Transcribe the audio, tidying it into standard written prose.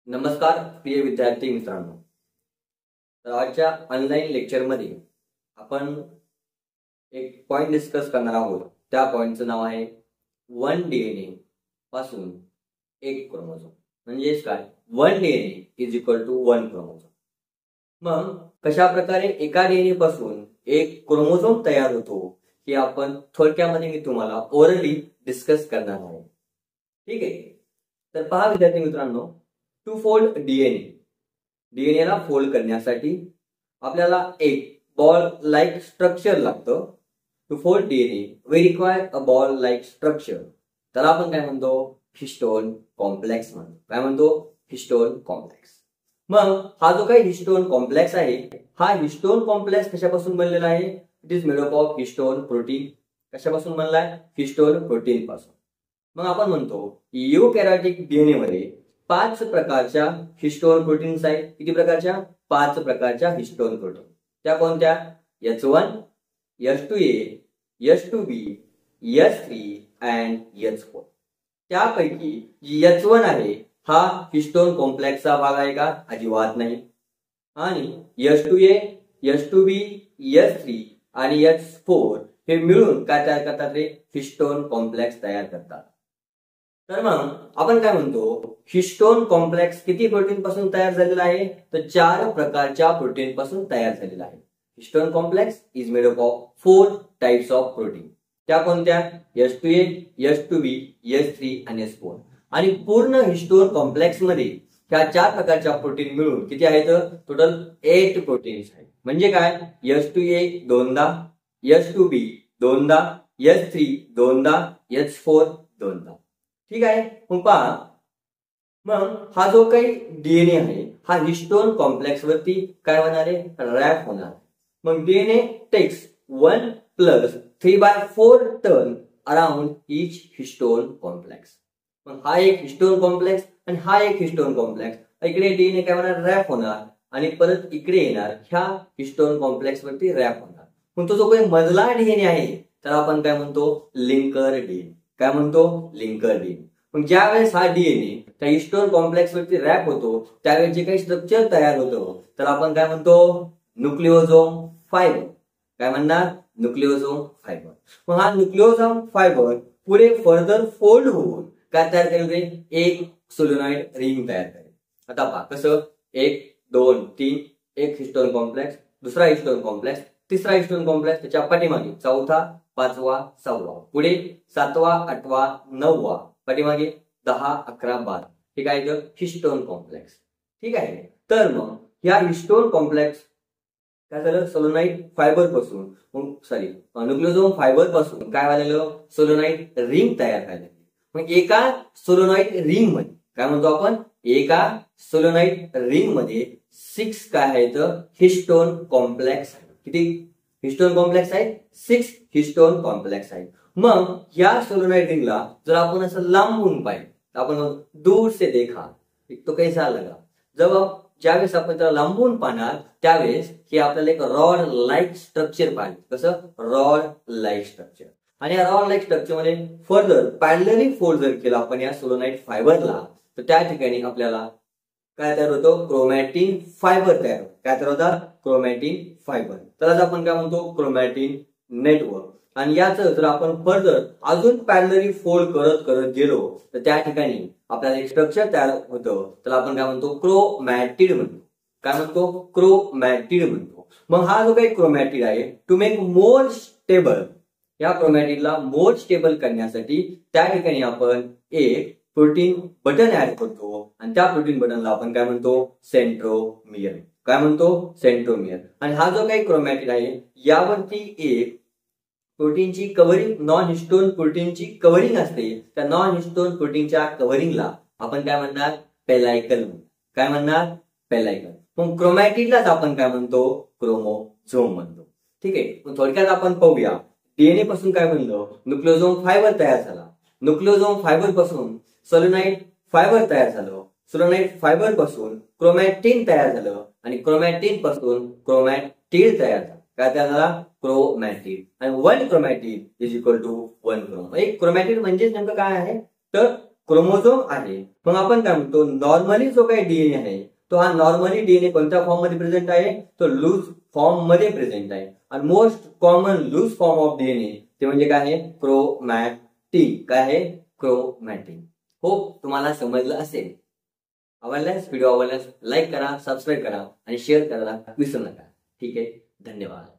नमस्कार प्रिय विद्यार्थी मित्रांनो. तर आजच्या ऑनलाईन लेक्चरमध्ये आपण एक पॉइंट डिस्कस करणार आहोत. त्या पॉइंटचं नाव आहे 1 DNA पासून 1 क्रोमोझोम. म्हणजेच काय, 1 DNA is equal to 1 chromosome. मग कशा प्रकारे एका DNA पासून एक क्रोमोझोम तयार होतो हे आपण थोडक्यामध्ये मी तुम्हाला ओरली डिस्कस करणार आहे. ठीक आहे. तर पहा विद्यार्थी मित्रांनो, टू फोल्ड डीएनए ला फोल्ड करण्यासाठी आपल्याला एक बॉल लाईक स्ट्रक्चर लागतं. To fold DNA we require a ball like structure. त्याला आपण काय म्हणतो, हिस्टोन कॉम्प्लेक्स म्हणतो. काय म्हणतो, हिस्टोन कॉम्प्लेक्स. मग हा जो काही हिस्टोन कॉम्प्लेक्स आहे, हा हिस्टोन कॉम्प्लेक्स कशापासून बनलेला आहे? It is made up of histone protein. कशापासून बनलाय? हिस्टोन प्रोटीन पासून. मग आपण म्हणतो यूकॅरियोटिक डीएनए मध्ये 5 प्रकारच्या हिस्टोन प्रोटीन्स आहेत. किती प्रकारच्या? 5 प्रकारच्या हिस्टोन प्रोटीन. त्या कोणत्या? H1, H2A, H2B, H3 and H4. त्यापैकी H1 आहे हा हिस्टोन कॉम्प्लेक्सचा भाग आहे का? अजिबात नाही. आणि H2A, H2B, H3 आणि H4 हे मिळून काय तयार करतात रे? हिस्टोन कॉम्प्लेक्स तयार करतात. तर मग आपण काय म्हणतो, हिस्टोन कॉम्प्लेक्स किती प्रोटीन पासून तयार झालेला आहे? तर 4 प्रकारच्या प्रोटीन पासून तयार झालेला आहे. Histone complex is made up of 4 types of protein. त्या कोणत्या? H2A, H2B, H3 आणि H4. आणि पूर्ण हिस्टोन कॉम्प्लेक्स मध्ये ह्या 4 प्रकारच्या प्रोटीन मिळून किती आहेत? टोटल 8 प्रोटीन्स आहेत. म्हणजे काय? H2A 2दा, H2B 2दा, H3 2दा, H4 2दा. ठीक आहे. मग पहा, मग हा जो काही डीएनए आहे हा हिस्टोन कॉम्प्लेक्स वरती काय होणार आहे? रॅप होणार. मग DNA takes 1 + 3/4 turn around each histone complex. मग हा एक हिस्टोन कॉम्प्लेक्स आणि हा एक हिस्टोन कॉम्प्लेक्स. इकडे डीएनए काय होणार? रॅप होणार आणि परत इकडे येणार, ह्या हिस्टोन कॉम्प्लेक्स वरती रॅप होणार. मग तो जो काही मधला डीएनए आहे त्याला आपण काय म्हणतो? Linker DNA. काय म्हणतो? Linker DNA. मग ज्या वेळेस हा डीएनए त्या हिस्टोन कॉम्प्लेक्स वरती रॅप होतो त्यावेळेस जे काही स्ट्रक्चर तयार होतं तर आपण काय म्हणतो? न्यूक्लिओसोम फायबर. काय म्हणणार? न्यूक्लिओसोम फायबर. मग हा न्यूक्लिओसोम फायबर पुढे फर्दर फोल्ड होऊन काय तयार करेल रे? एक सोलेनॉइड रिंग तयार करेल. आता पहा कसं, 1 2 3 एक हिस्टोन कॉम्प्लेक्स, दुसरा हिस्टोन कॉम्प्लेक्स, तिसरा हिस्टोन कॉम्प्लेक्स, त्याच्या पाठीमागे 4था, 5वा, 6वा, पुढे 7वा, 8वा, 9वा, पाठीमागे 10 11 12. हे काय आहे? Histone complex. ठीक आहे. तर मग या हिस्टोन कॉम्प्लेक्स काय झालं? सोलेनॉइड फायबर पासून, न्यूक्लिओसोम फायबर पासून काय झालेलं? सोलेनॉइड रिंग तयार झाली. मग एका सोलेनॉइड रिंग मध्ये काय म्हणतो आपण? एका सोलेनॉइड रिंग मध्ये 6 काय आहेत? हिस्टोन कॉम्प्लेक्स आहेत. किती हिस्टोन कॉम्प्लेक्स आहेत? 6 हिस्टोन कॉम्प्लेक्स आहेत. मग या सोलेनॉइड रिंगला जर आपण असं लांबून पाहिलं तर आपण दूर से देखा तो कैसा लगा. जेव्हा ज्यावेळेस आपण त्याला लांबून पाहणार त्यावेळेस हे आपल्याला एक रॉड लाईक स्ट्रक्चर पाहिजे. कसं? Rod like structure. आणि या रॉड लाईक स्ट्रक्चर मध्ये फर्दर पॅरलली फोल्ड जर केला आपण या सोलेनॉइड फायबरला तर त्या ठिकाणी आपल्याला काय तयार होतं? क्रोमॅटिन फायबर तयार होतं. काय तयार होतात? Chromatin fibre. त्यालाच आपण काय म्हणतो? Chromatin network. आणि याचं जर आपण फर्दर अजून पॅरलली फोल्ड करत गेलो तर त्या ठिकाणी आपल्याला एक स्ट्रक्चर तयार होतं. त्याला आपण काय म्हणतो? क्रोमॅटिड म्हणतो. काय म्हणतो? क्रोमॅटिड म्हणतो. मग हा जो काही क्रोमॅटिड आहे, टू मेक मोर स्टेबल, या क्रोमॅटिडला मोर स्टेबल करण्यासाठी त्या ठिकाणी आपण एक प्रोटीन बटन ऍड करतो आणि त्या प्रोटीन बटनला आपण काय म्हणतो? सेंट्रोमियर. काय म्हणतो? सेंट्रोमियर. आणि हा जो काही क्रोमॅटिड आहे यावरती एक प्रोटीनची कव्हरिंग, नॉन हिस्टोन प्रोटीनची कव्हरिंग असते. त्या नॉन हिस्टोन प्रोटीनच्या कव्हरिंगला आपण काय म्हणणार? पेलायकल. काय म्हणणार? पेलायकल. मग क्रोमॅटिडलाच आपण काय म्हणतो? क्रोमोझोम म्हणतो. ठीक आहे. मग थोडक्यात आपण पाहूया डीएनए पासून काय बनलं? न्यूक्लिओसोम फायबर तयार झाला. न्यूक्लिओसोम फायबर पासून सोलेनॉइड फायबर तयार झालं. सोलेनॉइड फायबर पासून क्रोमॅटिन तयार झालं आणि क्रोमॅटिन पासून क्रोमॅटिड तयार झालं. काय तयार झाला? क्रोमॅटिड. आणि 1 chromatid is equal to 1 chrome. एक क्रोमॅटिड म्हणजे नेमकं काय आहे? तर क्रोमोझोम आहे. मग आपण काय म्हणतो, नॉर्मली जो काही डीएनए आहे तो हा नॉर्मली डीएनए कोणत्या फॉर्म मध्ये प्रेझेंट आहे, तो लूज फॉर्म मध्ये प्रेझेंट आहे. आणि most common loose form of DNA ते म्हणजे काय आहे, क्रोमॅटिन. काय आहे, क्रोमॅटिन. होप तुम्हाला समजलं असेल. व्हिडिओ आवडल्यास लाईक करा, सबस्क्राईब करा आणि शेअर करायला विसरू नका. ठीक आहे, धन्यवाद.